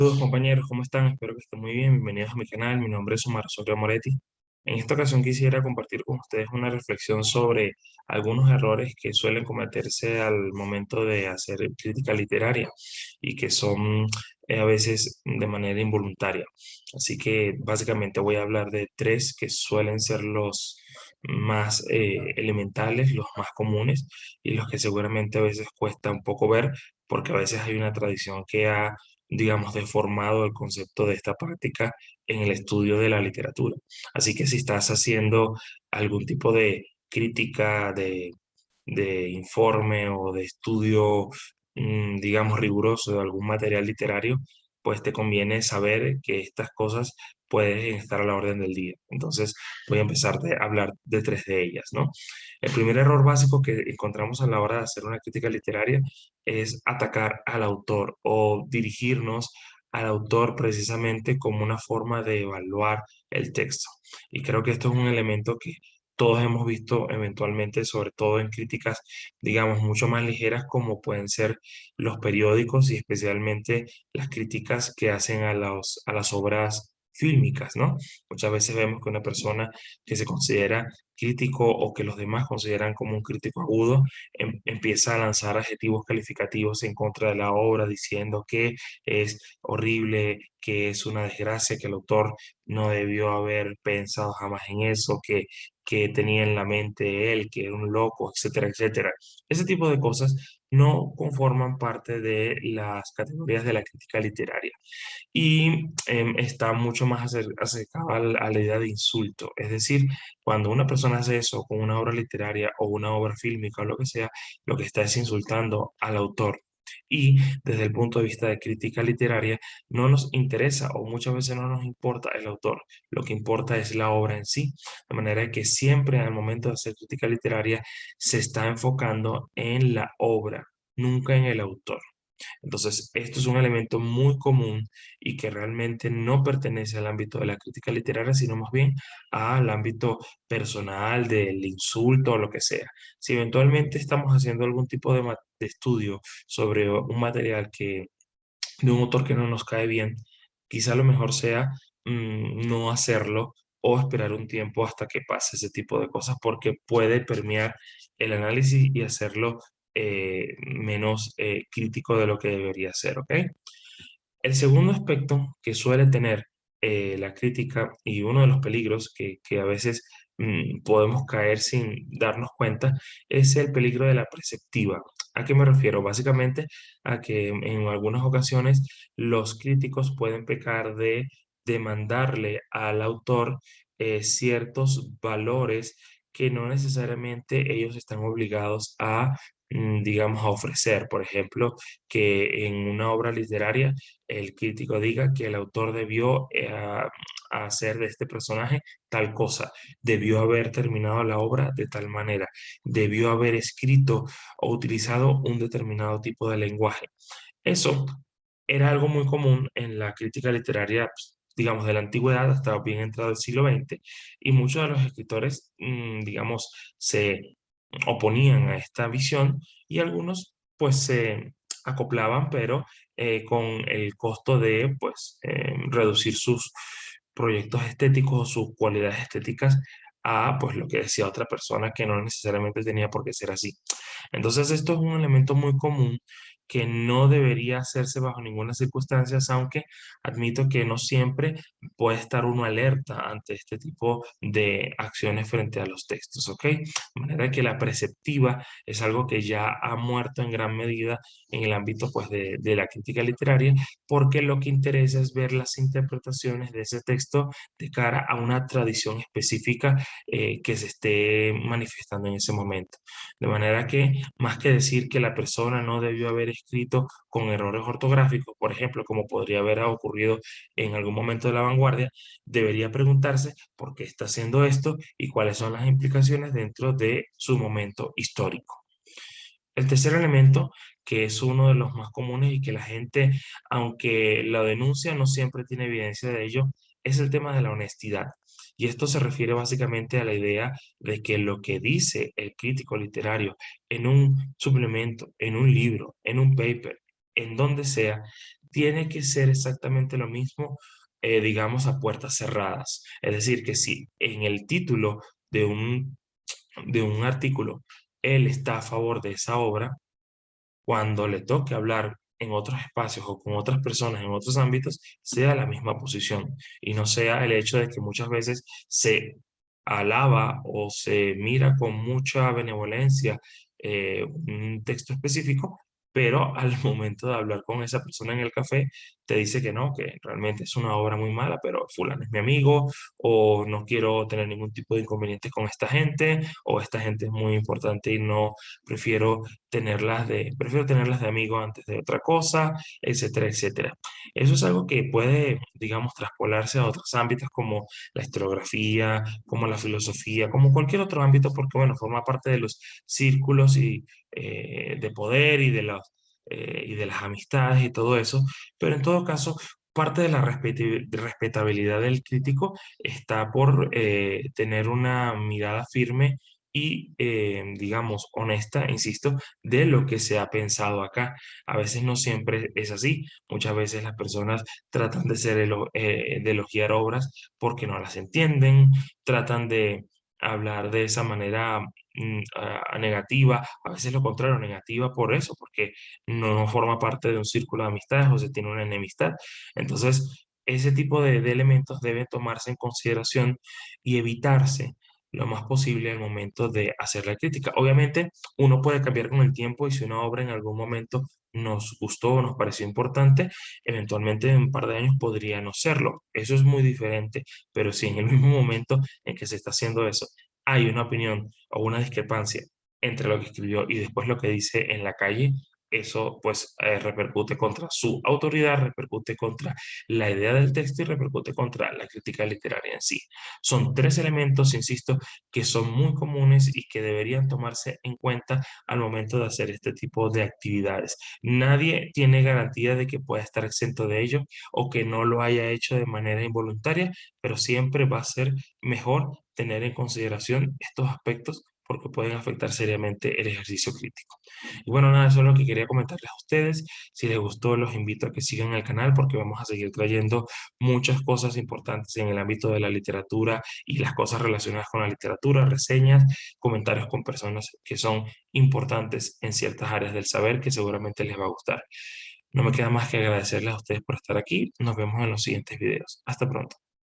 Saludos compañeros, ¿cómo están? Espero que estén muy bien. Bienvenidos a mi canal. Mi nombre es Omar Soria Moretti. En esta ocasión quisiera compartir con ustedes una reflexión sobre algunos errores que suelen cometerse al momento de hacer crítica literaria y que son a veces de manera involuntaria. Así que básicamente voy a hablar de tres que suelen ser los más elementales, los más comunes y los que seguramente a veces cuesta un poco ver porque a veces hay una tradición que ha, digamos, deformado el concepto de esta práctica en el estudio de la literatura. Así que si estás haciendo algún tipo de crítica, de informe o de estudio, digamos, riguroso de algún material literario, pues te conviene saber que estas cosas pueden estar a la orden del día. Entonces voy a empezar a hablar de tres de ellas, ¿no? El primer error básico que encontramos a la hora de hacer una crítica literaria es atacar al autor o dirigirnos al autor precisamente como una forma de evaluar el texto. Y creo que esto es un elemento que todos hemos visto eventualmente, sobre todo en críticas, digamos, mucho más ligeras como pueden ser los periódicos y especialmente las críticas que hacen a las obras fílmicas, ¿no? Muchas veces vemos que una persona que se considera crítico o que los demás consideran como un crítico agudo, empieza a lanzar adjetivos calificativos en contra de la obra, diciendo que es horrible, que es una desgracia, que el autor no debió haber pensado jamás en eso, que tenía en la mente él, que era un loco, etcétera, etcétera. Ese tipo de cosas no conforman parte de las categorías de la crítica literaria y está mucho más acercado a la idea de insulto. Es decir, cuando una persona hace eso con una obra literaria o una obra fílmica o lo que sea, lo que está es insultando al autor. Y desde el punto de vista de crítica literaria, no nos interesa o muchas veces no nos importa el autor, lo que importa es la obra en sí. De manera que siempre al momento de hacer crítica literaria se está enfocando en la obra, nunca en el autor. Entonces, esto es un elemento muy común y que realmente no pertenece al ámbito de la crítica literaria, sino más bien al ámbito personal, del insulto o lo que sea. Si eventualmente estamos haciendo algún tipo de estudio sobre un material de un autor que no nos cae bien, quizá lo mejor sea no hacerlo o esperar un tiempo hasta que pase ese tipo de cosas porque puede permear el análisis y hacerlo menos crítico de lo que debería ser, ¿ok? El segundo aspecto que suele tener la crítica y uno de los peligros que a veces podemos caer sin darnos cuenta es el peligro de la preceptiva. ¿A qué me refiero? Básicamente a que en algunas ocasiones los críticos pueden pecar de demandarle al autor ciertos valores que no necesariamente ellos están obligados a, digamos, a ofrecer. Por ejemplo, que en una obra literaria el crítico diga que el autor debió hacer de este personaje tal cosa, debió haber terminado la obra de tal manera, debió haber escrito o utilizado un determinado tipo de lenguaje. Eso era algo muy común en la crítica literaria, pues, digamos, de la antigüedad hasta bien entrado el siglo XX, y muchos de los escritores, digamos, se oponían a esta visión y algunos, pues, se acoplaban, pero con el costo de, pues, reducir sus proyectos estéticos o sus cualidades estéticas a, pues, lo que decía otra persona que no necesariamente tenía por qué ser así. Entonces, esto es un elemento muy común que no debería hacerse bajo ninguna circunstancia, aunque admito que no siempre puede estar uno alerta ante este tipo de acciones frente a los textos, ¿ok? De manera que la preceptiva es algo que ya ha muerto en gran medida en el ámbito, pues, de la crítica literaria, porque lo que interesa es ver las interpretaciones de ese texto de cara a una tradición específica que se esté manifestando en ese momento. De manera que, más que decir que la persona no debió haber escrito con errores ortográficos, por ejemplo, como podría haber ocurrido en algún momento de la vanguardia, debería preguntarse por qué está haciendo esto y cuáles son las implicaciones dentro de su momento histórico. El tercer elemento, que es uno de los más comunes y que la gente, aunque lo denuncia, no siempre tiene evidencia de ello, es el tema de la honestidad. Y esto se refiere básicamente a la idea de que lo que dice el crítico literario en un suplemento, en un libro, en un paper, en donde sea, tiene que ser exactamente lo mismo, digamos, a puertas cerradas. Es decir, que si en el título de un artículo él está a favor de esa obra, cuando le toque hablar en otros espacios o con otras personas en otros ámbitos, sea la misma posición y no sea el hecho de que muchas veces se alaba o se mira con mucha benevolencia un texto específico, pero al momento de hablar con esa persona en el café, te dice que no, que realmente es una obra muy mala, pero fulano es mi amigo, o no quiero tener ningún tipo de inconveniente con esta gente, o esta gente es muy importante y no prefiero prefiero tenerlas de amigo antes de otra cosa, etcétera, etcétera. Eso es algo que puede, digamos, traspolarse a otros ámbitos como la historiografía, como la filosofía, como cualquier otro ámbito, porque, bueno, forma parte de los círculos de poder y de las amistades y todo eso, pero en todo caso, parte de la respetabilidad del crítico está por tener una mirada firme y, digamos, honesta, insisto, de lo que se ha pensado acá. A veces no siempre es así. Muchas veces las personas tratan de elogiar obras porque no las entienden, tratan de hablar de esa manera negativa, a veces lo contrario, negativa por eso, porque no forma parte de un círculo de amistades o se tiene una enemistad. Entonces, ese tipo de elementos deben tomarse en consideración y evitarse lo más posible al momento de hacer la crítica. Obviamente, uno puede cambiar con el tiempo y si una obra en algún momento nos gustó o nos pareció importante, eventualmente en un par de años podría no serlo. Eso es muy diferente, pero si en el mismo momento en que se está haciendo eso hay una opinión o una discrepancia entre lo que escribió y después lo que dice en la calle, eso pues repercute contra su autoridad, repercute contra la idea del texto y repercute contra la crítica literaria en sí. Son tres elementos, insisto, que son muy comunes y que deberían tomarse en cuenta al momento de hacer este tipo de actividades. Nadie tiene garantía de que pueda estar exento de ello o que no lo haya hecho de manera involuntaria, pero siempre va a ser mejor tener en consideración estos aspectos porque pueden afectar seriamente el ejercicio crítico. Y bueno, nada, eso es lo que quería comentarles a ustedes. Si les gustó, los invito a que sigan el canal porque vamos a seguir trayendo muchas cosas importantes en el ámbito de la literatura y las cosas relacionadas con la literatura, reseñas, comentarios con personas que son importantes en ciertas áreas del saber que seguramente les va a gustar. No me queda más que agradecerles a ustedes por estar aquí. Nos vemos en los siguientes videos. Hasta pronto.